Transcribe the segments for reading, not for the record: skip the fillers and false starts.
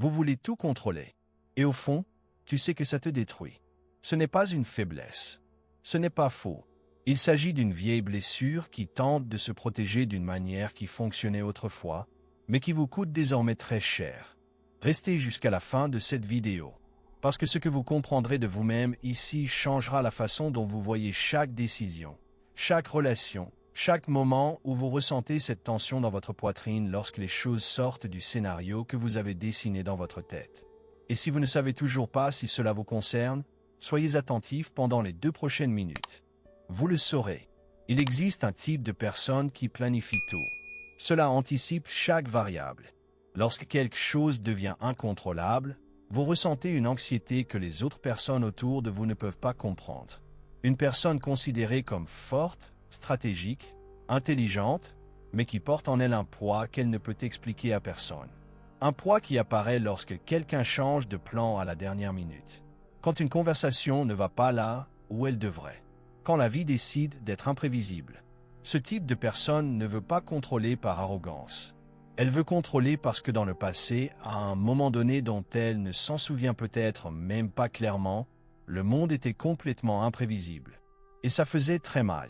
Vous voulez tout contrôler. Et au fond, tu sais que ça te détruit. Ce n'est pas une faiblesse. Ce n'est pas faux. Il s'agit d'une vieille blessure qui tente de se protéger d'une manière qui fonctionnait autrefois, mais qui vous coûte désormais très cher. Restez jusqu'à la fin de cette vidéo, parce que ce que vous comprendrez de vous-même ici changera la façon dont vous voyez chaque décision, chaque relation, chaque moment où vous ressentez cette tension dans votre poitrine lorsque les choses sortent du scénario que vous avez dessiné dans votre tête. Et si vous ne savez toujours pas si cela vous concerne, soyez attentifs pendant les 2 prochaines minutes. Vous le saurez. Il existe un type de personne qui planifie tout. Cela anticipe chaque variable. Lorsque quelque chose devient incontrôlable, vous ressentez une anxiété que les autres personnes autour de vous ne peuvent pas comprendre. Une personne considérée comme forte, stratégique, intelligente, mais qui porte en elle un poids qu'elle ne peut expliquer à personne. Un poids qui apparaît lorsque quelqu'un change de plan à la dernière minute. Quand une conversation ne va pas là où elle devrait. Quand la vie décide d'être imprévisible. Ce type de personne ne veut pas contrôler par arrogance. Elle veut contrôler parce que dans le passé, à un moment donné dont elle ne s'en souvient peut-être même pas clairement, le monde était complètement imprévisible. Et ça faisait très mal.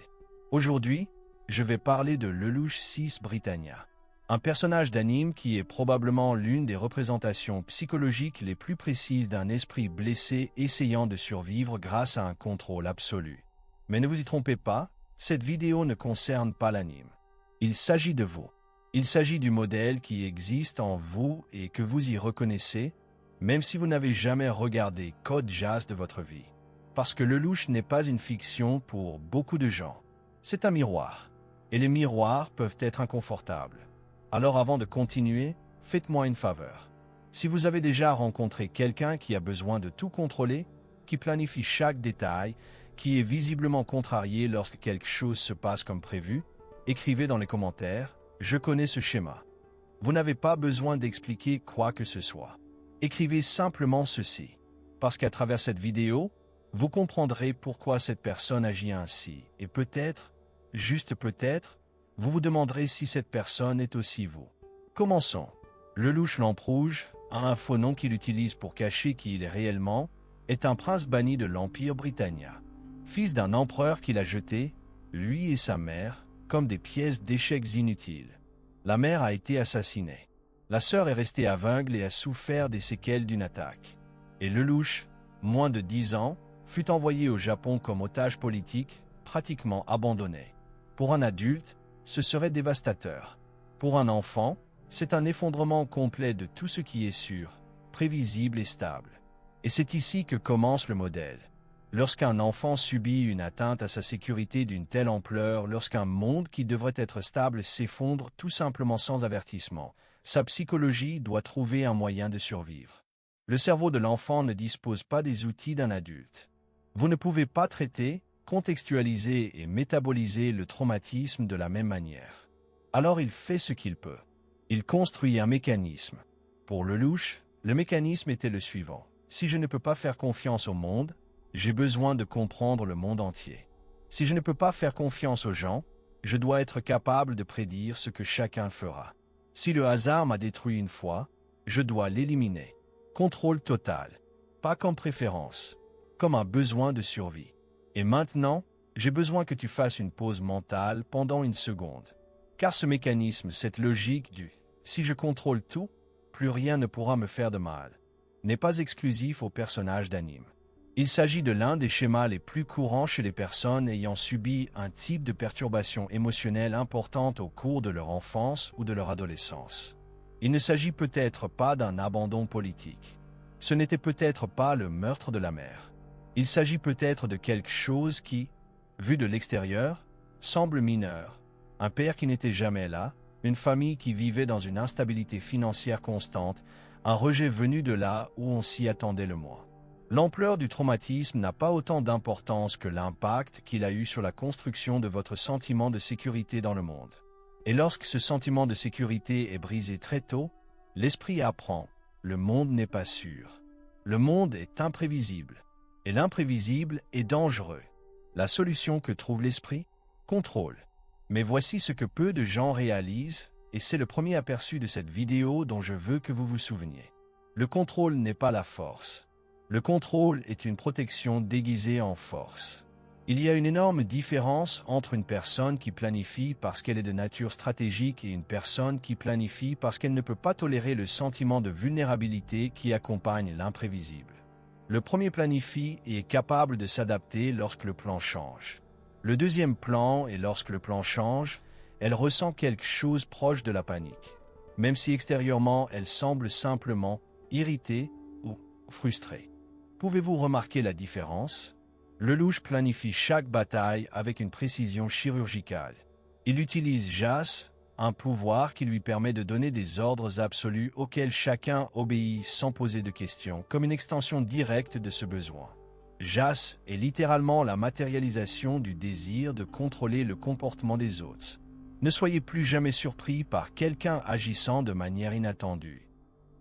Aujourd'hui, je vais parler de Lelouch 6 Britannia. Un personnage d'anime qui est probablement l'une des représentations psychologiques les plus précises d'un esprit blessé essayant de survivre grâce à un contrôle absolu. Mais ne vous y trompez pas, cette vidéo ne concerne pas l'anime. Il s'agit de vous. Il s'agit du modèle qui existe en vous et que vous y reconnaissez, même si vous n'avez jamais regardé Code Geass de votre vie. Parce que Lelouch n'est pas une fiction pour beaucoup de gens. C'est un miroir. Et les miroirs peuvent être inconfortables. Alors avant de continuer, faites-moi une faveur. Si vous avez déjà rencontré quelqu'un qui a besoin de tout contrôler, qui planifie chaque détail, qui est visiblement contrarié lorsque quelque chose se passe comme prévu, écrivez dans les commentaires « Je connais ce schéma ». Vous n'avez pas besoin d'expliquer quoi que ce soit. Écrivez simplement ceci, parce qu'à travers cette vidéo, vous comprendrez pourquoi cette personne agit ainsi, et peut-être, juste peut-être, vous vous demanderez si cette personne est aussi vous. Commençons. Lelouch Lampe Rouge, un faux nom qu'il utilise pour cacher qui il est réellement, est un prince banni de l'Empire Britannia. Fils d'un empereur qu'il a jeté, lui et sa mère, comme des pièces d'échecs inutiles. La mère a été assassinée. La sœur est restée aveugle et a souffert des séquelles d'une attaque. Et Lelouch, moins de 10 ans, fut envoyé au Japon comme otage politique, pratiquement abandonné. Pour un adulte, ce serait dévastateur. Pour un enfant, c'est un effondrement complet de tout ce qui est sûr, prévisible et stable. Et c'est ici que commence le modèle. Lorsqu'un enfant subit une atteinte à sa sécurité d'une telle ampleur, lorsqu'un monde qui devrait être stable s'effondre tout simplement sans avertissement, sa psychologie doit trouver un moyen de survivre. Le cerveau de l'enfant ne dispose pas des outils d'un adulte. Vous ne pouvez pas traiter, contextualiser et métaboliser le traumatisme de la même manière. Alors il fait ce qu'il peut. Il construit un mécanisme. Pour Lelouch, le mécanisme était le suivant. Si je ne peux pas faire confiance au monde, j'ai besoin de comprendre le monde entier. Si je ne peux pas faire confiance aux gens, je dois être capable de prédire ce que chacun fera. Si le hasard m'a détruit une fois, je dois l'éliminer. Contrôle total. Pas comme préférence, comme un besoin de survie. Et maintenant, j'ai besoin que tu fasses une pause mentale pendant une seconde. Car ce mécanisme, cette logique du « si je contrôle tout, plus rien ne pourra me faire de mal » n'est pas exclusif aux personnages d'anime. Il s'agit de l'un des schémas les plus courants chez les personnes ayant subi un type de perturbation émotionnelle importante au cours de leur enfance ou de leur adolescence. Il ne s'agit peut-être pas d'un abandon politique. Ce n'était peut-être pas le meurtre de la mère. Il s'agit peut-être de quelque chose qui, vu de l'extérieur, semble mineur. Un père qui n'était jamais là, une famille qui vivait dans une instabilité financière constante, un rejet venu de là où on s'y attendait le moins. L'ampleur du traumatisme n'a pas autant d'importance que l'impact qu'il a eu sur la construction de votre sentiment de sécurité dans le monde. Et lorsque ce sentiment de sécurité est brisé très tôt, l'esprit apprend, le monde n'est pas sûr. Le monde est imprévisible. Et l'imprévisible est dangereux. La solution que trouve l'esprit? Contrôle. Mais voici ce que peu de gens réalisent, et c'est le premier aperçu de cette vidéo dont je veux que vous vous souveniez. Le contrôle n'est pas la force. Le contrôle est une protection déguisée en force. Il y a une énorme différence entre une personne qui planifie parce qu'elle est de nature stratégique et une personne qui planifie parce qu'elle ne peut pas tolérer le sentiment de vulnérabilité qui accompagne l'imprévisible. Le premier planifie et est capable de s'adapter lorsque le plan change. Le deuxième plan est lorsque le plan change, elle ressent quelque chose proche de la panique, même si extérieurement elle semble simplement irritée ou frustrée. Pouvez-vous remarquer la différence? Le louche planifie chaque bataille avec une précision chirurgicale. Il utilise Jas, un pouvoir qui lui permet de donner des ordres absolus auxquels chacun obéit sans poser de questions, comme une extension directe de ce besoin. Jas est littéralement la matérialisation du désir de contrôler le comportement des autres. Ne soyez plus jamais surpris par quelqu'un agissant de manière inattendue.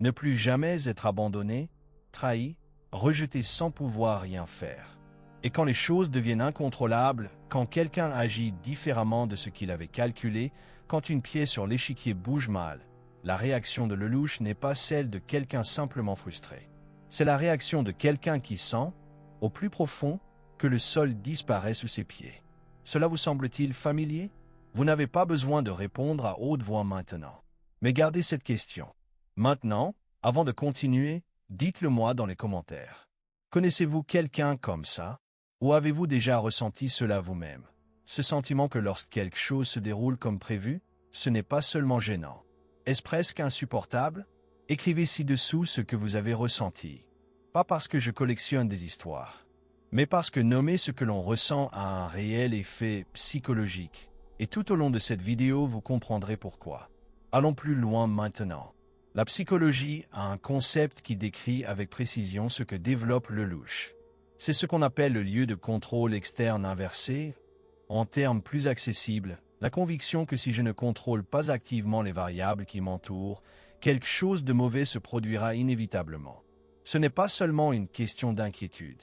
Ne plus jamais être abandonné, trahi, rejeté sans pouvoir rien faire. Et quand les choses deviennent incontrôlables, quand quelqu'un agit différemment de ce qu'il avait calculé, quand une pièce sur l'échiquier bouge mal, la réaction de Lelouch n'est pas celle de quelqu'un simplement frustré. C'est la réaction de quelqu'un qui sent, au plus profond, que le sol disparaît sous ses pieds. Cela vous semble-t-il familier? Vous n'avez pas besoin de répondre à haute voix maintenant. Mais gardez cette question. Maintenant, avant de continuer, dites-le moi dans les commentaires. Connaissez-vous quelqu'un comme ça? Ou avez-vous déjà ressenti cela vous-même? Ce sentiment que lorsque quelque chose se déroule comme prévu, ce n'est pas seulement gênant. Est-ce presque insupportable? Écrivez ci-dessous ce que vous avez ressenti. Pas parce que je collectionne des histoires, mais parce que nommer ce que l'on ressent a un réel effet psychologique. Et tout au long de cette vidéo, vous comprendrez pourquoi. Allons plus loin maintenant. La psychologie a un concept qui décrit avec précision ce que développe Lelouch. C'est ce qu'on appelle le lieu de contrôle externe inversé. En termes plus accessibles, la conviction que si je ne contrôle pas activement les variables qui m'entourent, quelque chose de mauvais se produira inévitablement. Ce n'est pas seulement une question d'inquiétude.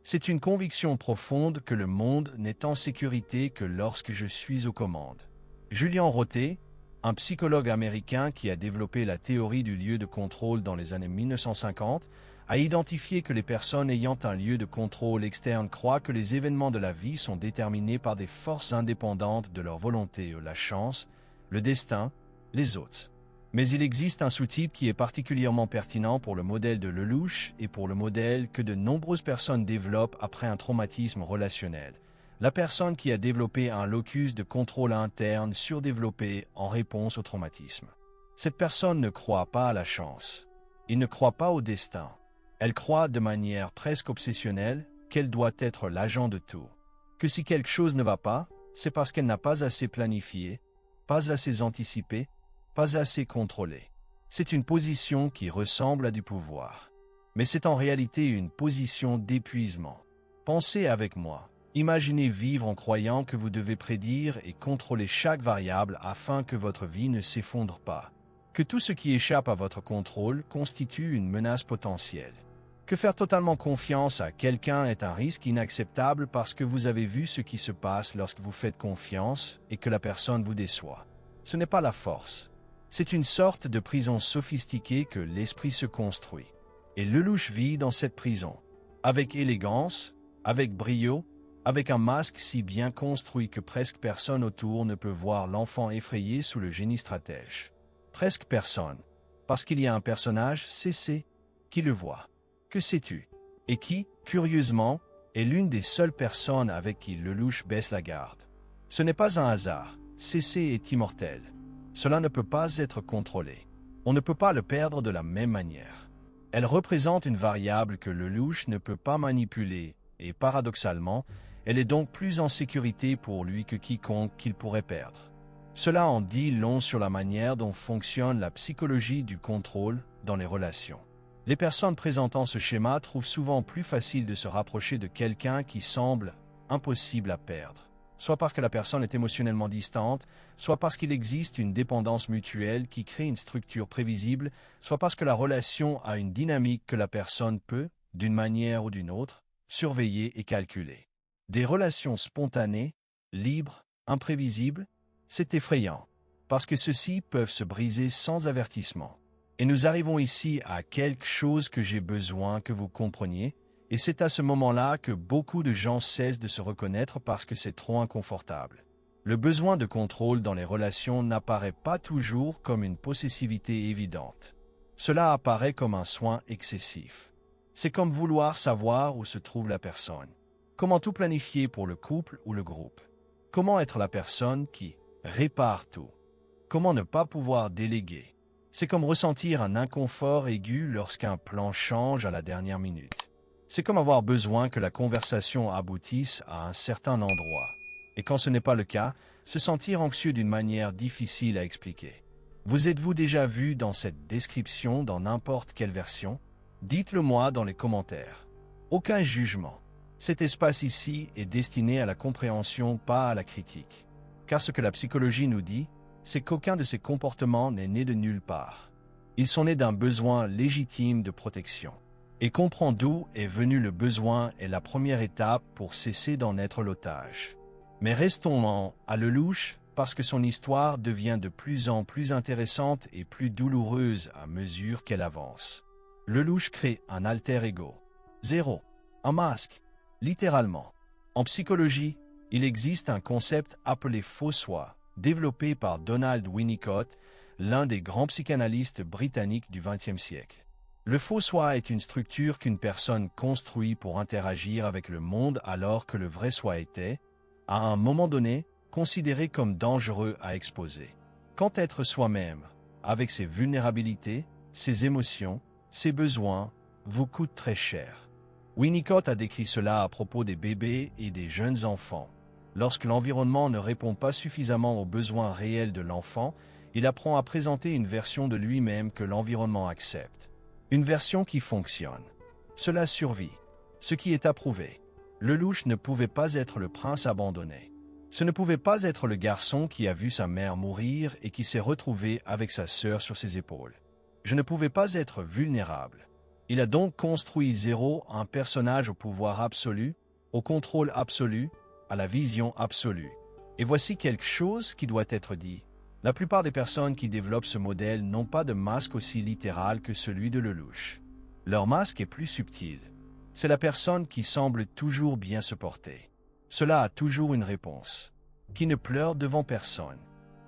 C'est une conviction profonde que le monde n'est en sécurité que lorsque je suis aux commandes. Julian Roté, un psychologue américain qui a développé la théorie du lieu de contrôle dans les années 1950, a identifié que les personnes ayant un lieu de contrôle externe croient que les événements de la vie sont déterminés par des forces indépendantes de leur volonté, la chance, le destin, les autres. Mais il existe un sous-type qui est particulièrement pertinent pour le modèle de Lelouch et pour le modèle que de nombreuses personnes développent après un traumatisme relationnel. La personne qui a développé un locus de contrôle interne surdéveloppé en réponse au traumatisme. Cette personne ne croit pas à la chance. Il ne croit pas au destin. Elle croit de manière presque obsessionnelle qu'elle doit être l'agent de tout. Que si quelque chose ne va pas, c'est parce qu'elle n'a pas assez planifié, pas assez anticipé, pas assez contrôlé. C'est une position qui ressemble à du pouvoir. Mais c'est en réalité une position d'épuisement. Pensez avec moi. Imaginez vivre en croyant que vous devez prédire et contrôler chaque variable afin que votre vie ne s'effondre pas. Que tout ce qui échappe à votre contrôle constitue une menace potentielle. Que faire totalement confiance à quelqu'un est un risque inacceptable parce que vous avez vu ce qui se passe lorsque vous faites confiance et que la personne vous déçoit. Ce n'est pas la force. C'est une sorte de prison sophistiquée que l'esprit se construit. Et Lelouch vit dans cette prison. Avec élégance, avec brio, avec un masque si bien construit que presque personne autour ne peut voir l'enfant effrayé sous le génie stratège. Presque personne. Parce qu'il y a un personnage, CC, qui le voit. Que sais-tu? Et qui, curieusement, est l'une des seules personnes avec qui Lelouch baisse la garde. Ce n'est pas un hasard. CC est immortel. Cela ne peut pas être contrôlé. On ne peut pas le perdre de la même manière. Elle représente une variable que Lelouch ne peut pas manipuler, et paradoxalement, elle est donc plus en sécurité pour lui que quiconque qu'il pourrait perdre. Cela en dit long sur la manière dont fonctionne la psychologie du contrôle dans les relations. Les personnes présentant ce schéma trouvent souvent plus facile de se rapprocher de quelqu'un qui semble impossible à perdre, soit parce que la personne est émotionnellement distante, soit parce qu'il existe une dépendance mutuelle qui crée une structure prévisible, soit parce que la relation a une dynamique que la personne peut, d'une manière ou d'une autre, surveiller et calculer. Des relations spontanées, libres, imprévisibles, c'est effrayant, parce que ceux-ci peuvent se briser sans avertissement. Et nous arrivons ici à quelque chose que j'ai besoin que vous compreniez, et c'est à ce moment-là que beaucoup de gens cessent de se reconnaître parce que c'est trop inconfortable. Le besoin de contrôle dans les relations n'apparaît pas toujours comme une possessivité évidente. Cela apparaît comme un soin excessif. C'est comme vouloir savoir où se trouve la personne. Comment tout planifier pour le couple ou le groupe? Comment être la personne qui répare tout? Comment ne pas pouvoir déléguer? C'est comme ressentir un inconfort aigu lorsqu'un plan change à la dernière minute. C'est comme avoir besoin que la conversation aboutisse à un certain endroit. Et quand ce n'est pas le cas, se sentir anxieux d'une manière difficile à expliquer. Vous êtes-vous déjà vu dans cette description dans n'importe quelle version? Dites-le moi dans les commentaires. Aucun jugement. Cet espace ici est destiné à la compréhension, pas à la critique. Car ce que la psychologie nous dit, c'est qu'aucun de ces comportements n'est né de nulle part. Ils sont nés d'un besoin légitime de protection. Et comprendre d'où est venu le besoin est la première étape pour cesser d'en être l'otage. Mais restons à Lelouch parce que son histoire devient de plus en plus intéressante et plus douloureuse à mesure qu'elle avance. Lelouch crée un alter ego. 0. Un masque. Littéralement. En psychologie, il existe un concept appelé faux soi, développé par Donald Winnicott, l'un des grands psychanalystes britanniques du XXe siècle. Le faux soi est une structure qu'une personne construit pour interagir avec le monde alors que le vrai soi était, à un moment donné, considéré comme dangereux à exposer. Quand être soi-même, avec ses vulnérabilités, ses émotions, ses besoins, vous coûte très cher. Winnicott a décrit cela à propos des bébés et des jeunes enfants. Lorsque l'environnement ne répond pas suffisamment aux besoins réels de l'enfant, il apprend à présenter une version de lui-même que l'environnement accepte. Une version qui fonctionne. Cela survit. Ce qui est approuvé. Lelouch ne pouvait pas être le prince abandonné. Ce ne pouvait pas être le garçon qui a vu sa mère mourir et qui s'est retrouvé avec sa sœur sur ses épaules. Je ne pouvais pas être vulnérable. Il a donc construit 0 un personnage au pouvoir absolu, au contrôle absolu, à la vision absolue. Et voici quelque chose qui doit être dit. La plupart des personnes qui développent ce modèle n'ont pas de masque aussi littéral que celui de Lelouch. Leur masque est plus subtil. C'est la personne qui semble toujours bien se porter. Cela a toujours une réponse. Qui ne pleure devant personne.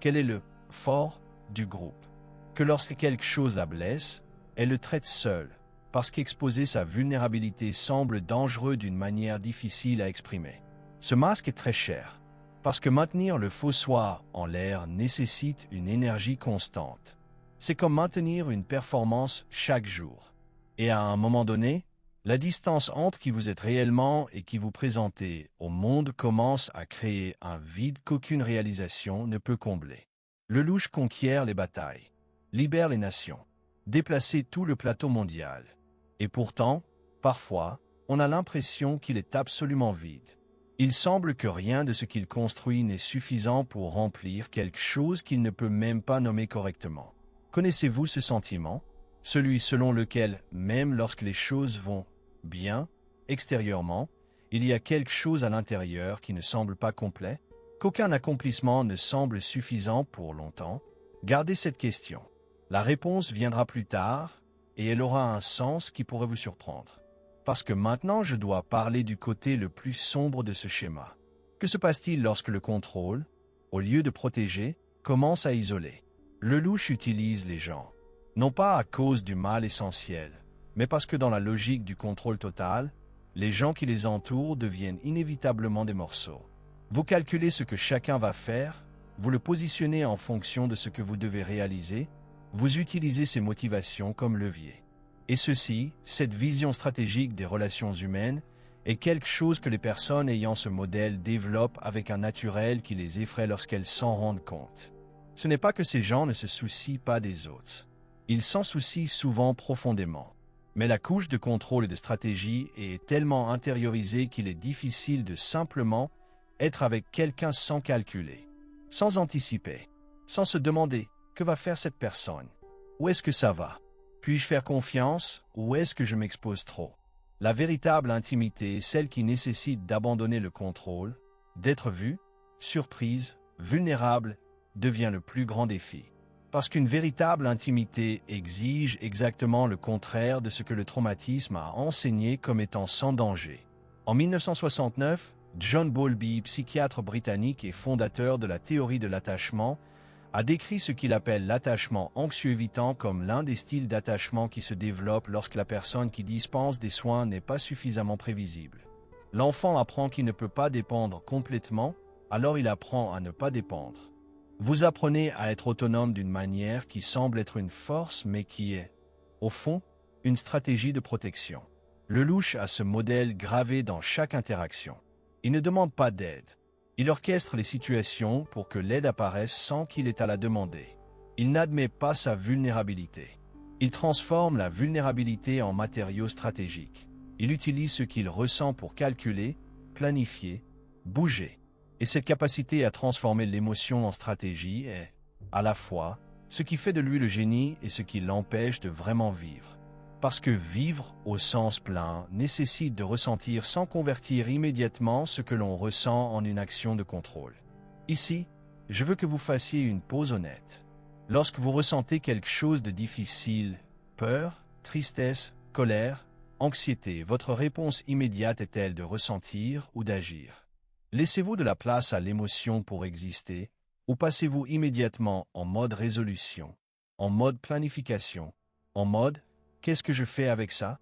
Quel est le fort du groupe? Que lorsque quelque chose la blesse, elle le traite seule, parce qu'exposer sa vulnérabilité semble dangereux d'une manière difficile à exprimer. Ce masque est très cher, parce que maintenir le faux soi en l'air nécessite une énergie constante. C'est comme maintenir une performance chaque jour. Et à un moment donné, la distance entre qui vous êtes réellement et qui vous présentez au monde commence à créer un vide qu'aucune réalisation ne peut combler. Lelouch conquiert les batailles, libère les nations, déplace tout le plateau mondial. Et pourtant, parfois, on a l'impression qu'il est absolument vide. Il semble que rien de ce qu'il construit n'est suffisant pour remplir quelque chose qu'il ne peut même pas nommer correctement. Connaissez-vous ce sentiment? Celui selon lequel, même lorsque les choses vont bien, extérieurement, il y a quelque chose à l'intérieur qui ne semble pas complet, qu'aucun accomplissement ne semble suffisant pour longtemps? Gardez cette question. La réponse viendra plus tard, et elle aura un sens qui pourrait vous surprendre. Parce que maintenant je dois parler du côté le plus sombre de ce schéma. Que se passe-t-il lorsque le contrôle, au lieu de protéger, commence à isoler? Lelouch utilise les gens, non pas à cause du mal essentiel, mais parce que dans la logique du contrôle total, les gens qui les entourent deviennent inévitablement des morceaux. Vous calculez ce que chacun va faire, vous le positionnez en fonction de ce que vous devez réaliser, vous utilisez ces motivations comme levier. Et ceci, cette vision stratégique des relations humaines, est quelque chose que les personnes ayant ce modèle développent avec un naturel qui les effraie lorsqu'elles s'en rendent compte. Ce n'est pas que ces gens ne se soucient pas des autres. Ils s'en soucient souvent profondément. Mais la couche de contrôle et de stratégie est tellement intériorisée qu'il est difficile de simplement être avec quelqu'un sans calculer, sans anticiper, sans se demander « que va faire cette personne? Où est-ce que ça va? Puis-je faire confiance ou est-ce que je m'expose trop ?» La véritable intimité est celle qui nécessite d'abandonner le contrôle, d'être vu, surprise, vulnérable, devient le plus grand défi. Parce qu'une véritable intimité exige exactement le contraire de ce que le traumatisme a enseigné comme étant sans danger. En 1969, John Bowlby, psychiatre britannique et fondateur de la théorie de l'attachement, a décrit ce qu'il appelle l'attachement anxieux-évitant comme l'un des styles d'attachement qui se développe lorsque la personne qui dispense des soins n'est pas suffisamment prévisible. L'enfant apprend qu'il ne peut pas dépendre complètement, alors il apprend à ne pas dépendre. Vous apprenez à être autonome d'une manière qui semble être une force mais qui est, au fond, une stratégie de protection. Lelouch a ce modèle gravé dans chaque interaction. Il ne demande pas d'aide. Il orchestre les situations pour que l'aide apparaisse sans qu'il ait à la demander. Il n'admet pas sa vulnérabilité. Il transforme la vulnérabilité en matériau stratégique. Il utilise ce qu'il ressent pour calculer, planifier, bouger. Et cette capacité à transformer l'émotion en stratégie est, à la fois, ce qui fait de lui le génie et ce qui l'empêche de vraiment vivre. Parce que vivre au sens plein nécessite de ressentir sans convertir immédiatement ce que l'on ressent en une action de contrôle. Ici, je veux que vous fassiez une pause honnête. Lorsque vous ressentez quelque chose de difficile, peur, tristesse, colère, anxiété, votre réponse immédiate est-elle de ressentir ou d'agir? Laissez-vous de la place à l'émotion pour exister, ou passez-vous immédiatement en mode résolution, en mode planification, en mode « qu'est-ce que je fais avec ça ?»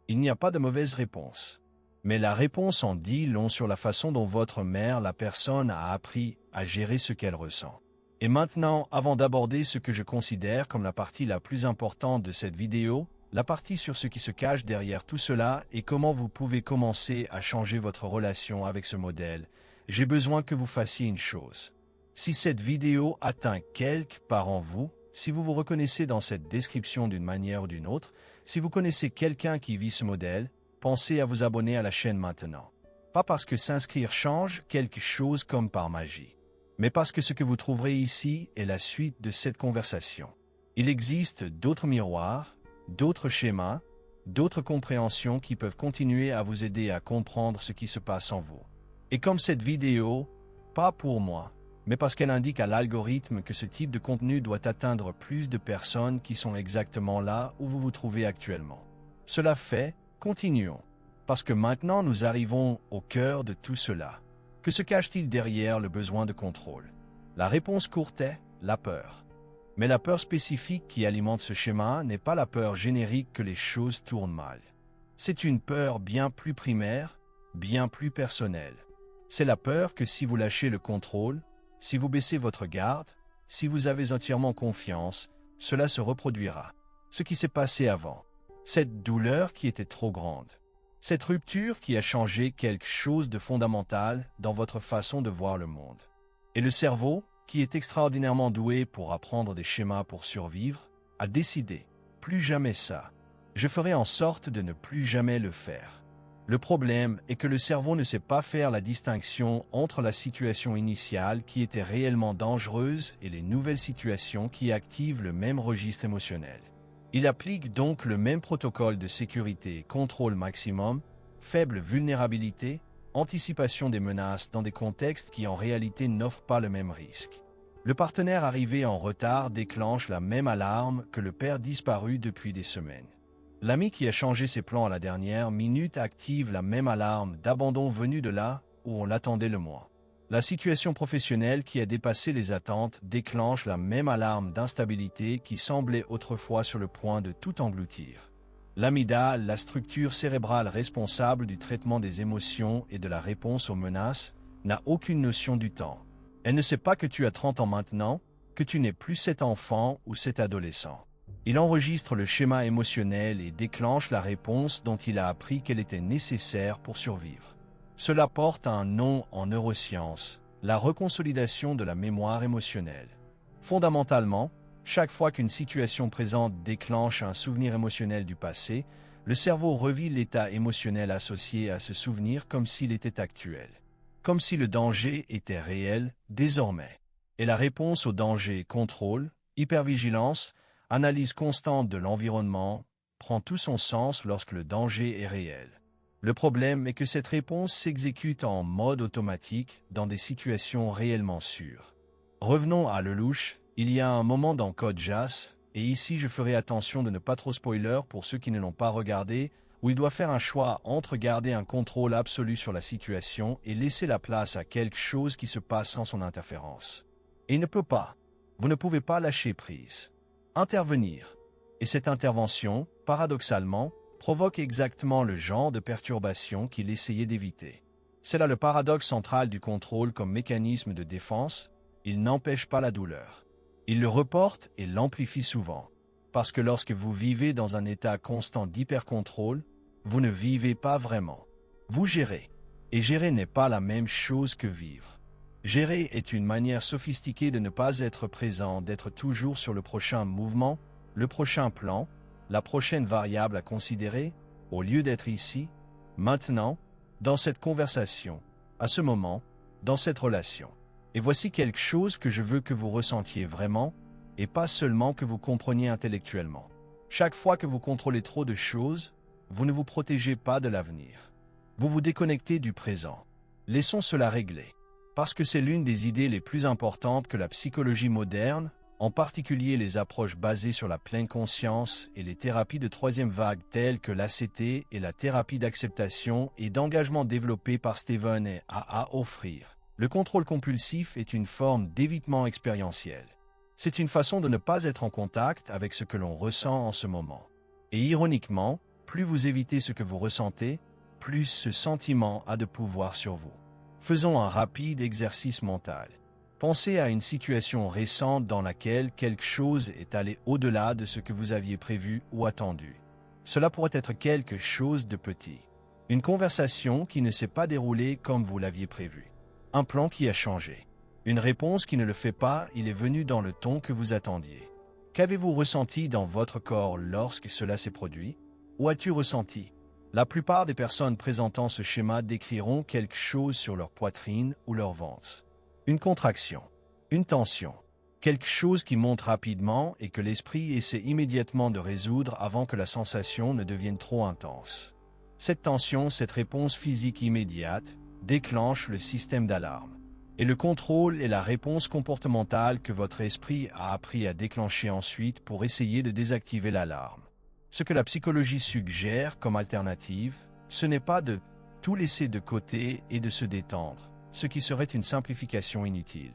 Il n'y a pas de mauvaise réponse. Mais la réponse en dit long sur la façon dont votre mère, la personne, a appris à gérer ce qu'elle ressent. Et maintenant, avant d'aborder ce que je considère comme la partie la plus importante de cette vidéo, la partie sur ce qui se cache derrière tout cela et comment vous pouvez commencer à changer votre relation avec ce modèle, j'ai besoin que vous fassiez une chose. Si cette vidéo atteint quelque part en vous, si vous vous reconnaissez dans cette description d'une manière ou d'une autre, si vous connaissez quelqu'un qui vit ce modèle, pensez à vous abonner à la chaîne maintenant. Pas parce que s'inscrire change quelque chose comme par magie, mais parce que ce que vous trouverez ici est la suite de cette conversation. Il existe d'autres miroirs, d'autres schémas, d'autres compréhensions qui peuvent continuer à vous aider à comprendre ce qui se passe en vous. Et comme cette vidéo, pas pour moi, mais parce qu'elle indique à l'algorithme que ce type de contenu doit atteindre plus de personnes qui sont exactement là où vous vous trouvez actuellement. Cela fait, continuons, parce que maintenant nous arrivons au cœur de tout cela. Que se cache-t-il derrière le besoin de contrôle? La réponse courte est la peur. Mais la peur spécifique qui alimente ce schéma n'est pas la peur générique que les choses tournent mal. C'est une peur bien plus primaire, bien plus personnelle. C'est la peur que si vous lâchez le contrôle, si vous baissez votre garde, si vous avez entièrement confiance, cela se reproduira. Ce qui s'est passé avant. Cette douleur qui était trop grande. Cette rupture qui a changé quelque chose de fondamental dans votre façon de voir le monde. Et le cerveau, qui est extraordinairement doué pour apprendre des schémas pour survivre, a décidé, plus jamais ça. Je ferai en sorte de ne plus jamais le faire. Le problème est que le cerveau ne sait pas faire la distinction entre la situation initiale qui était réellement dangereuse et les nouvelles situations qui activent le même registre émotionnel. Il applique donc le même protocole de sécurité, contrôle maximum, faible vulnérabilité, anticipation des menaces dans des contextes qui en réalité n'offrent pas le même risque. Le partenaire arrivé en retard déclenche la même alarme que le père disparu depuis des semaines. L'ami qui a changé ses plans à la dernière minute active la même alarme d'abandon venu de là où on l'attendait le moins. La situation professionnelle qui a dépassé les attentes déclenche la même alarme d'instabilité qui semblait autrefois sur le point de tout engloutir. L'amygdale, la structure cérébrale responsable du traitement des émotions et de la réponse aux menaces, n'a aucune notion du temps. Elle ne sait pas que tu as 30 ans maintenant, que tu n'es plus cet enfant ou cet adolescent. Il enregistre le schéma émotionnel et déclenche la réponse dont il a appris qu'elle était nécessaire pour survivre. Cela porte un nom en neurosciences, la reconsolidation de la mémoire émotionnelle. Fondamentalement, chaque fois qu'une situation présente déclenche un souvenir émotionnel du passé, le cerveau revit l'état émotionnel associé à ce souvenir comme s'il était actuel. Comme si le danger était réel, désormais. Et la réponse au danger, contrôle, hypervigilance, analyse constante de l'environnement, prend tout son sens lorsque le danger est réel. Le problème est que cette réponse s'exécute en mode automatique dans des situations réellement sûres. Revenons à Lelouch, Il y a un moment dans Code Geass, et ici je ferai attention de ne pas trop spoiler pour ceux qui ne l'ont pas regardé, où il doit faire un choix entre garder un contrôle absolu sur la situation et laisser la place à quelque chose qui se passe sans son interférence. Et il ne peut pas. Vous ne pouvez pas lâcher prise. Intervenir. Et cette intervention, paradoxalement, provoque exactement le genre de perturbation qu'il essayait d'éviter. C'est là le paradoxe central du contrôle comme mécanisme de défense. Il n'empêche pas la douleur. Il le reporte et l'amplifie souvent. Parce que lorsque vous vivez dans un état constant d'hypercontrôle, vous ne vivez pas vraiment. Vous gérez. Et gérer n'est pas la même chose que vivre. Gérer est une manière sophistiquée de ne pas être présent, d'être toujours sur le prochain mouvement, le prochain plan, la prochaine variable à considérer, au lieu d'être ici, maintenant, dans cette conversation, à ce moment, dans cette relation. Et voici quelque chose que je veux que vous ressentiez vraiment, et pas seulement que vous compreniez intellectuellement. Chaque fois que vous contrôlez trop de choses, vous ne vous protégez pas de l'avenir. Vous vous déconnectez du présent. Laissons cela régler. Parce que c'est l'une des idées les plus importantes que la psychologie moderne, en particulier les approches basées sur la pleine conscience et les thérapies de troisième vague telles que l'ACT et la thérapie d'acceptation et d'engagement développée par Stephen a à offrir. Le contrôle compulsif est une forme d'évitement expérientiel. C'est une façon de ne pas être en contact avec ce que l'on ressent en ce moment. Et ironiquement, plus vous évitez ce que vous ressentez, plus ce sentiment a de pouvoir sur vous. Faisons un rapide exercice mental. Pensez à une situation récente dans laquelle quelque chose est allé au-delà de ce que vous aviez prévu ou attendu. Cela pourrait être quelque chose de petit. Une conversation qui ne s'est pas déroulée comme vous l'aviez prévu. Un plan qui a changé. Une réponse qui ne le fait pas, il est venu dans le ton que vous attendiez. Qu'avez-vous ressenti dans votre corps lorsque cela s'est produit? Où as-tu ressenti? La plupart des personnes présentant ce schéma décriront quelque chose sur leur poitrine ou leur ventre. Une contraction, une tension, quelque chose qui monte rapidement et que l'esprit essaie immédiatement de résoudre avant que la sensation ne devienne trop intense. Cette tension, cette réponse physique immédiate, déclenche le système d'alarme. Et le contrôle est la réponse comportementale que votre esprit a appris à déclencher ensuite pour essayer de désactiver l'alarme. Ce que la psychologie suggère comme alternative, ce n'est pas de tout laisser de côté et de se détendre, ce qui serait une simplification inutile.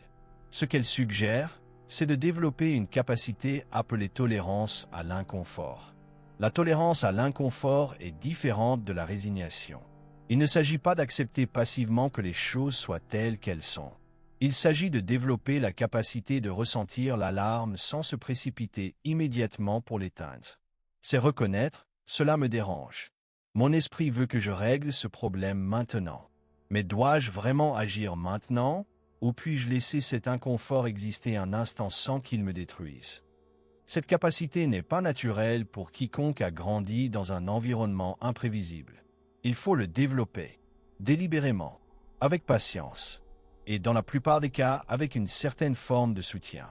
Ce qu'elle suggère, c'est de développer une capacité appelée tolérance à l'inconfort. La tolérance à l'inconfort est différente de la résignation. Il ne s'agit pas d'accepter passivement que les choses soient telles qu'elles sont. Il s'agit de développer la capacité de ressentir l'alarme sans se précipiter immédiatement pour l'éteindre. C'est reconnaître, cela me dérange. Mon esprit veut que je règle ce problème maintenant. Mais dois-je vraiment agir maintenant, ou puis-je laisser cet inconfort exister un instant sans qu'il me détruise? Cette capacité n'est pas naturelle pour quiconque a grandi dans un environnement imprévisible. Il faut le développer, délibérément, avec patience, et dans la plupart des cas avec une certaine forme de soutien.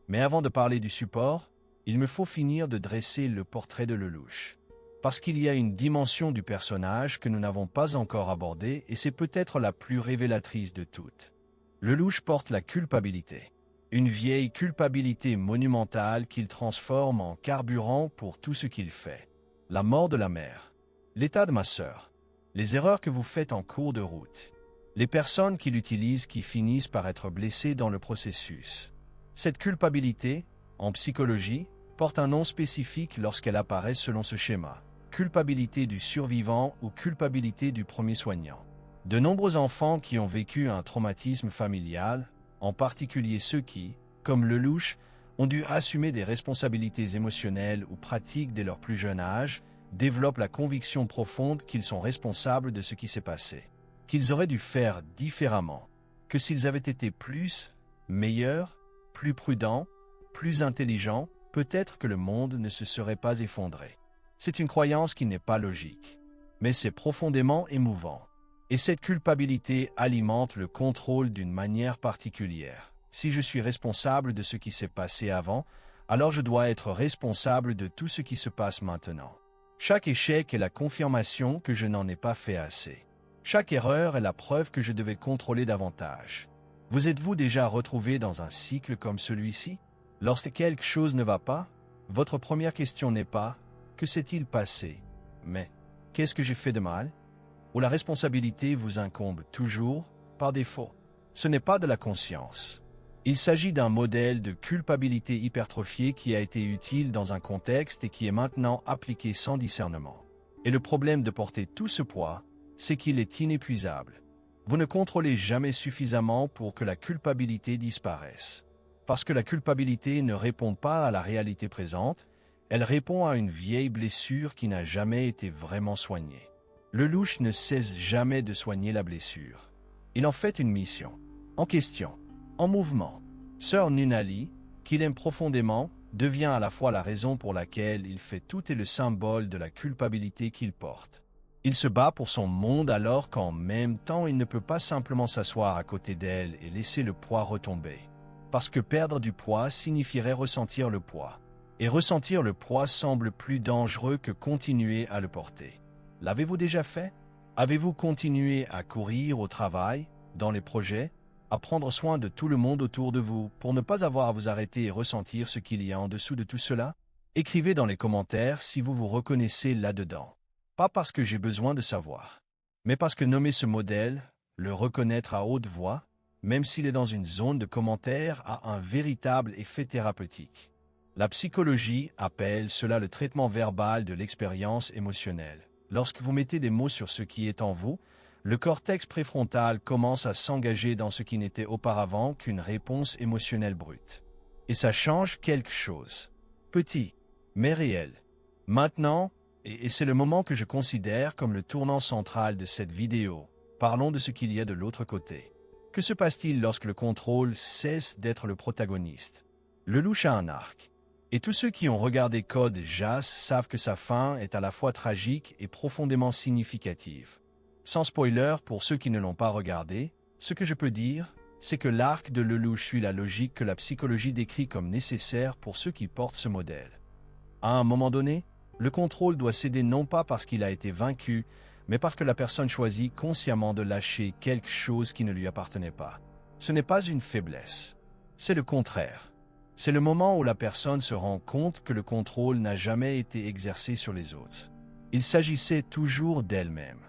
Mais avant de parler du support, il me faut finir de dresser le portrait de Lelouch. Parce qu'il y a une dimension du personnage que nous n'avons pas encore abordée et c'est peut-être la plus révélatrice de toutes. Lelouch porte la culpabilité. Une vieille culpabilité monumentale qu'il transforme en carburant pour tout ce qu'il fait. La mort de la mère. L'état de ma sœur. Les erreurs que vous faites en cours de route. Les personnes qui l'utilisent qui finissent par être blessées dans le processus. Cette culpabilité, en psychologie, porte un nom spécifique lorsqu'elle apparaît selon ce schéma. Culpabilité du survivant ou culpabilité du premier soignant. De nombreux enfants qui ont vécu un traumatisme familial, en particulier ceux qui, comme Lelouch, ont dû assumer des responsabilités émotionnelles ou pratiques dès leur plus jeune âge, développent la conviction profonde qu'ils sont responsables de ce qui s'est passé, qu'ils auraient dû faire différemment, que s'ils avaient été plus, meilleurs, plus prudents, plus intelligents, peut-être que le monde ne se serait pas effondré. C'est une croyance qui n'est pas logique, mais c'est profondément émouvant. Et cette culpabilité alimente le contrôle d'une manière particulière. Si je suis responsable de ce qui s'est passé avant, alors je dois être responsable de tout ce qui se passe maintenant. Chaque échec est la confirmation que je n'en ai pas fait assez. Chaque erreur est la preuve que je devais contrôler davantage. Vous êtes-vous déjà retrouvé dans un cycle comme celui-ci? Lorsque quelque chose ne va pas, votre première question n'est pas « Que s'est-il passé ?», mais « Qu'est-ce que j'ai fait de mal ?» Ou la responsabilité vous incombe toujours, par défaut. Ce n'est pas de la conscience. Il s'agit d'un modèle de culpabilité hypertrophié qui a été utile dans un contexte et qui est maintenant appliqué sans discernement. Et le problème de porter tout ce poids, c'est qu'il est inépuisable. Vous ne contrôlez jamais suffisamment pour que la culpabilité disparaisse. Parce que la culpabilité ne répond pas à la réalité présente, elle répond à une vieille blessure qui n'a jamais été vraiment soignée. Le louche ne cesse jamais de soigner la blessure. Il en fait une mission. En question. En mouvement. Sœur Nunali, qu'il aime profondément, devient à la fois la raison pour laquelle il fait tout et le symbole de la culpabilité qu'il porte. Il se bat pour son monde alors qu'en même temps il ne peut pas simplement s'asseoir à côté d'elle et laisser le poids retomber. Parce que perdre du poids signifierait ressentir le poids. Et ressentir le poids semble plus dangereux que continuer à le porter. L'avez-vous déjà fait? Avez-vous continué à courir au travail, dans les projets, à prendre soin de tout le monde autour de vous pour ne pas avoir à vous arrêter et ressentir ce qu'il y a en dessous de tout cela? Écrivez dans les commentaires si vous vous reconnaissez là-dedans. Pas parce que j'ai besoin de savoir, mais parce que nommer ce modèle, le reconnaître à haute voix, même s'il est dans une zone de commentaires, a un véritable effet thérapeutique. La psychologie appelle cela le traitement verbal de l'expérience émotionnelle. Lorsque vous mettez des mots sur ce qui est en vous, le cortex préfrontal commence à s'engager dans ce qui n'était auparavant qu'une réponse émotionnelle brute. Et ça change quelque chose. Petit, mais réel. Maintenant, et c'est le moment que je considère comme le tournant central de cette vidéo, parlons de ce qu'il y a de l'autre côté. Que se passe-t-il lorsque le contrôle cesse d'être le protagoniste? Le louche a un arc. Et tous ceux qui ont regardé Code Geass savent que sa fin est à la fois tragique et profondément significative. Sans spoiler pour ceux qui ne l'ont pas regardé, ce que je peux dire, c'est que l'arc de Lelouch suit la logique que la psychologie décrit comme nécessaire pour ceux qui portent ce modèle. À un moment donné, le contrôle doit céder non pas parce qu'il a été vaincu, mais parce que la personne choisit consciemment de lâcher quelque chose qui ne lui appartenait pas. Ce n'est pas une faiblesse. C'est le contraire. C'est le moment où la personne se rend compte que le contrôle n'a jamais été exercé sur les autres. Il s'agissait toujours d'elle-même.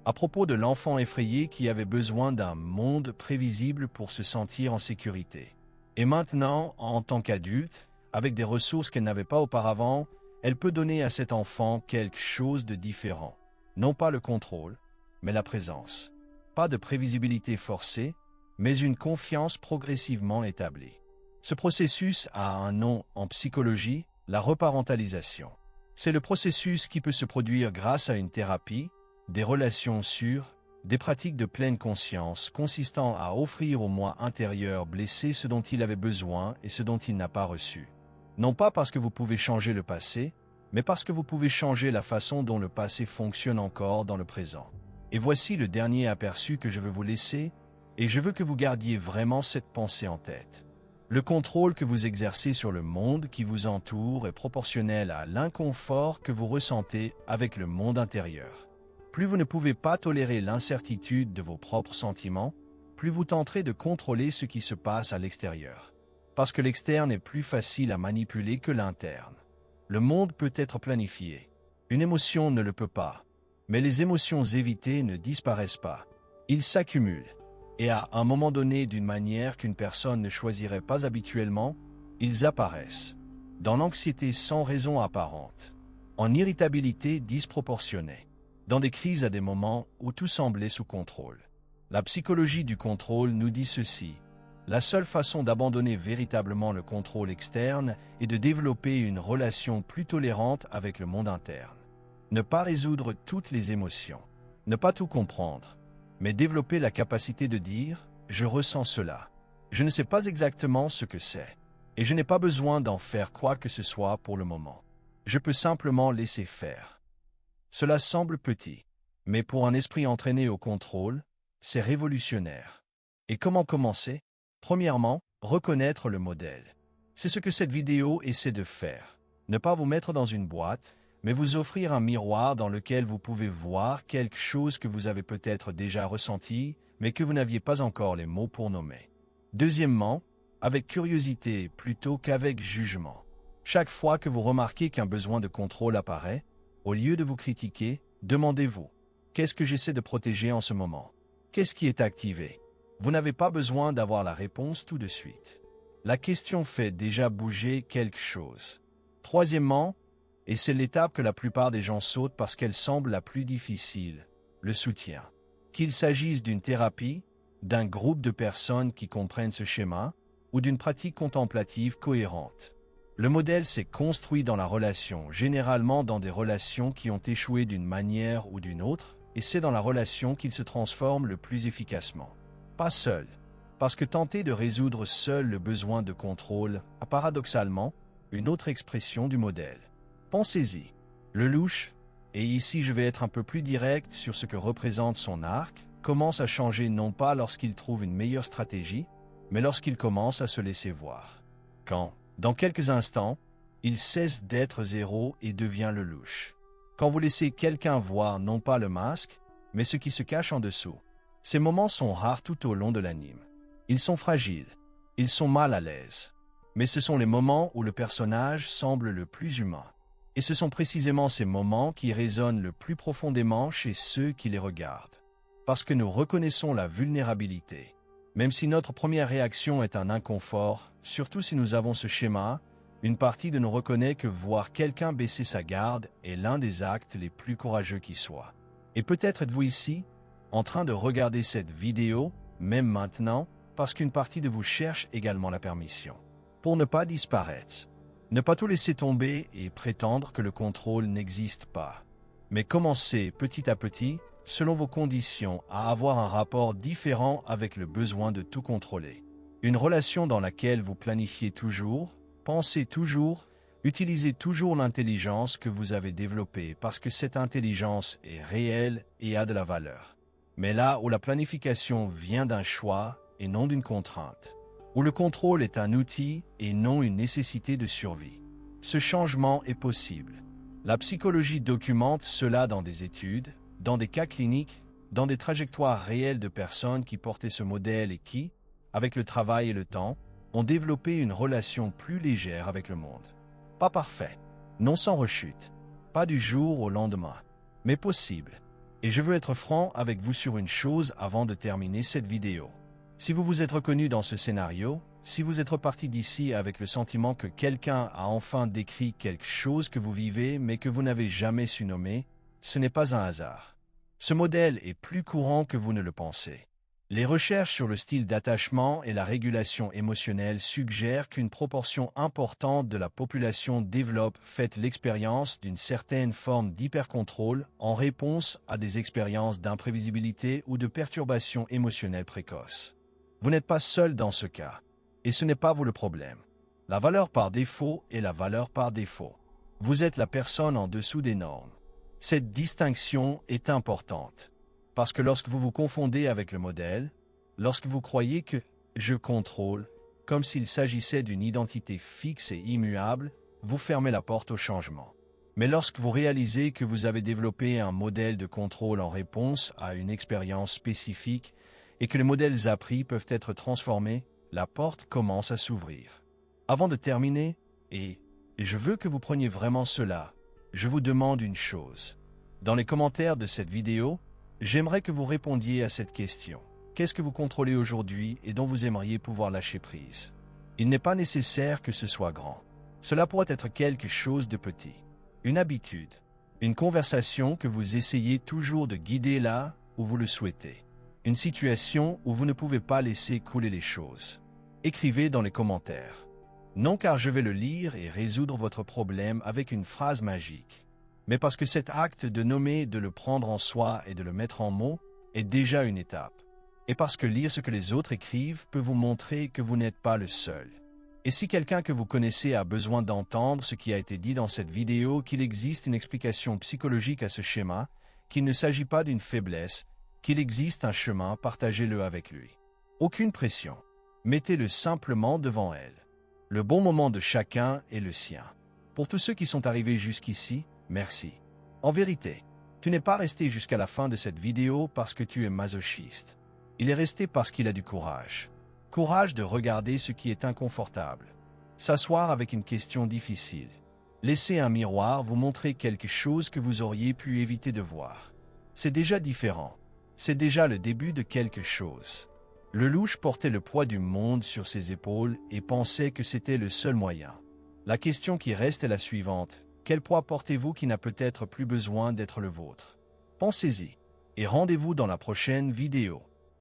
À propos de l'enfant effrayé qui avait besoin d'un monde prévisible pour se sentir en sécurité. Et maintenant, en tant qu'adulte, avec des ressources qu'elle n'avait pas auparavant, elle peut donner à cet enfant quelque chose de différent. Non pas le contrôle, mais la présence. Pas de prévisibilité forcée, mais une confiance progressivement établie. Ce processus a un nom en psychologie, la reparentalisation. C'est le processus qui peut se produire grâce à une thérapie, des relations sûres, des pratiques de pleine conscience consistant à offrir au moi intérieur blessé ce dont il avait besoin et ce dont il n'a pas reçu. Non pas parce que vous pouvez changer le passé, mais parce que vous pouvez changer la façon dont le passé fonctionne encore dans le présent. Et voici le dernier aperçu que je veux vous laisser, et je veux que vous gardiez vraiment cette pensée en tête. Le contrôle que vous exercez sur le monde qui vous entoure est proportionnel à l'inconfort que vous ressentez avec le monde intérieur. Plus vous ne pouvez pas tolérer l'incertitude de vos propres sentiments, plus vous tenterez de contrôler ce qui se passe à l'extérieur. Parce que l'externe est plus facile à manipuler que l'interne. Le monde peut être planifié. Une émotion ne le peut pas. Mais les émotions évitées ne disparaissent pas. Ils s'accumulent. Et à un moment donné, d'une manière qu'une personne ne choisirait pas habituellement, ils apparaissent. Dans l'anxiété sans raison apparente. En irritabilité disproportionnée. Dans des crises à des moments où tout semblait sous contrôle. La psychologie du contrôle nous dit ceci. La seule façon d'abandonner véritablement le contrôle externe est de développer une relation plus tolérante avec le monde interne. Ne pas résoudre toutes les émotions. Ne pas tout comprendre. Mais développer la capacité de dire « je ressens cela ». Je ne sais pas exactement ce que c'est. Et je n'ai pas besoin d'en faire quoi que ce soit pour le moment. Je peux simplement laisser faire. Cela semble petit. Mais pour un esprit entraîné au contrôle, c'est révolutionnaire. Et comment commencer? Premièrement, reconnaître le modèle. C'est ce que cette vidéo essaie de faire. Ne pas vous mettre dans une boîte, mais vous offrir un miroir dans lequel vous pouvez voir quelque chose que vous avez peut-être déjà ressenti, mais que vous n'aviez pas encore les mots pour nommer. Deuxièmement, avec curiosité plutôt qu'avec jugement. Chaque fois que vous remarquez qu'un besoin de contrôle apparaît, au lieu de vous critiquer, demandez-vous « Qu'est-ce que j'essaie de protéger en ce moment? Qu'est-ce qui est activé ?» Vous n'avez pas besoin d'avoir la réponse tout de suite. La question fait déjà bouger quelque chose. Troisièmement, et c'est l'étape que la plupart des gens sautent parce qu'elle semble la plus difficile, le soutien. Qu'il s'agisse d'une thérapie, d'un groupe de personnes qui comprennent ce schéma, ou d'une pratique contemplative cohérente. Le modèle s'est construit dans la relation, généralement dans des relations qui ont échoué d'une manière ou d'une autre, et c'est dans la relation qu'il se transforme le plus efficacement. Pas seul, parce que tenter de résoudre seul le besoin de contrôle a paradoxalement une autre expression du modèle. Pensez-y. Le louche, et ici je vais être un peu plus direct sur ce que représente son arc, commence à changer non pas lorsqu'il trouve une meilleure stratégie, mais lorsqu'il commence à se laisser voir. Quand, dans quelques instants, il cesse d'être zéro et devient le louche. Quand vous laissez quelqu'un voir non pas le masque, mais ce qui se cache en dessous. Ces moments sont rares tout au long de l'anime. Ils sont fragiles, ils sont mal à l'aise. Mais ce sont les moments où le personnage semble le plus humain. Et ce sont précisément ces moments qui résonnent le plus profondément chez ceux qui les regardent. Parce que nous reconnaissons la vulnérabilité. Même si notre première réaction est un inconfort, surtout si nous avons ce schéma, une partie de nous reconnaît que voir quelqu'un baisser sa garde est l'un des actes les plus courageux qui soient. Et peut-être êtes-vous ici, en train de regarder cette vidéo, même maintenant, parce qu'une partie de vous cherche également la permission. Pour ne pas disparaître. Ne pas tout laisser tomber et prétendre que le contrôle n'existe pas. Mais commencez petit à petit, selon vos conditions, à avoir un rapport différent avec le besoin de tout contrôler. Une relation dans laquelle vous planifiez toujours, pensez toujours, utilisez toujours l'intelligence que vous avez développée parce que cette intelligence est réelle et a de la valeur. Mais là où la planification vient d'un choix et non d'une contrainte, où le contrôle est un outil et non une nécessité de survie. Ce changement est possible. La psychologie documente cela dans des études, dans des cas cliniques, dans des trajectoires réelles de personnes qui portaient ce modèle et qui, avec le travail et le temps, ont développé une relation plus légère avec le monde. Pas parfait, non sans rechute, pas du jour au lendemain, mais possible. Et je veux être franc avec vous sur une chose avant de terminer cette vidéo. Si vous vous êtes reconnu dans ce scénario, si vous êtes reparti d'ici avec le sentiment que quelqu'un a enfin décrit quelque chose que vous vivez mais que vous n'avez jamais su nommer, ce n'est pas un hasard. Ce modèle est plus courant que vous ne le pensez. Les recherches sur le style d'attachement et la régulation émotionnelle suggèrent qu'une proportion importante de la population développe l'expérience d'une certaine forme d'hypercontrôle en réponse à des expériences d'imprévisibilité ou de perturbations émotionnelles précoces. Vous n'êtes pas seul dans ce cas, et ce n'est pas vous le problème. La valeur par défaut est la valeur par défaut. Vous êtes la personne en dessous des normes. Cette distinction est importante, parce que lorsque vous vous confondez avec le modèle, lorsque vous croyez que « je contrôle », comme s'il s'agissait d'une identité fixe et immuable, vous fermez la porte au changement. Mais lorsque vous réalisez que vous avez développé un modèle de contrôle en réponse à une expérience spécifique, et que les modèles appris peuvent être transformés, la porte commence à s'ouvrir. Avant de terminer, et je veux que vous preniez vraiment cela, je vous demande une chose. Dans les commentaires de cette vidéo, j'aimerais que vous répondiez à cette question. Qu'est-ce que vous contrôlez aujourd'hui et dont vous aimeriez pouvoir lâcher prise? Il n'est pas nécessaire que ce soit grand. Cela pourrait être quelque chose de petit. Une habitude, une conversation que vous essayez toujours de guider là où vous le souhaitez. Une situation où vous ne pouvez pas laisser couler les choses. Écrivez dans les commentaires. Non car je vais le lire et résoudre votre problème avec une phrase magique, mais parce que cet acte de nommer, de le prendre en soi et de le mettre en mots est déjà une étape. Et parce que lire ce que les autres écrivent peut vous montrer que vous n'êtes pas le seul. Et si quelqu'un que vous connaissez a besoin d'entendre ce qui a été dit dans cette vidéo, qu'il existe une explication psychologique à ce schéma, qu'il ne s'agit pas d'une faiblesse, qu'il existe un chemin, partagez-le avec lui. Aucune pression. Mettez-le simplement devant elle. Le bon moment de chacun est le sien. Pour tous ceux qui sont arrivés jusqu'ici, merci. En vérité, tu n'es pas resté jusqu'à la fin de cette vidéo parce que tu es masochiste. Il est resté parce qu'il a du courage. Courage de regarder ce qui est inconfortable. S'asseoir avec une question difficile. Laissez un miroir vous montrer quelque chose que vous auriez pu éviter de voir. C'est déjà différent. C'est déjà le début de quelque chose. Le louche portait le poids du monde sur ses épaules et pensait que c'était le seul moyen. La question qui reste est la suivante. Quel poids portez-vous qui n'a peut-être plus besoin d'être le vôtre? Pensez-y. Et rendez-vous dans la prochaine vidéo.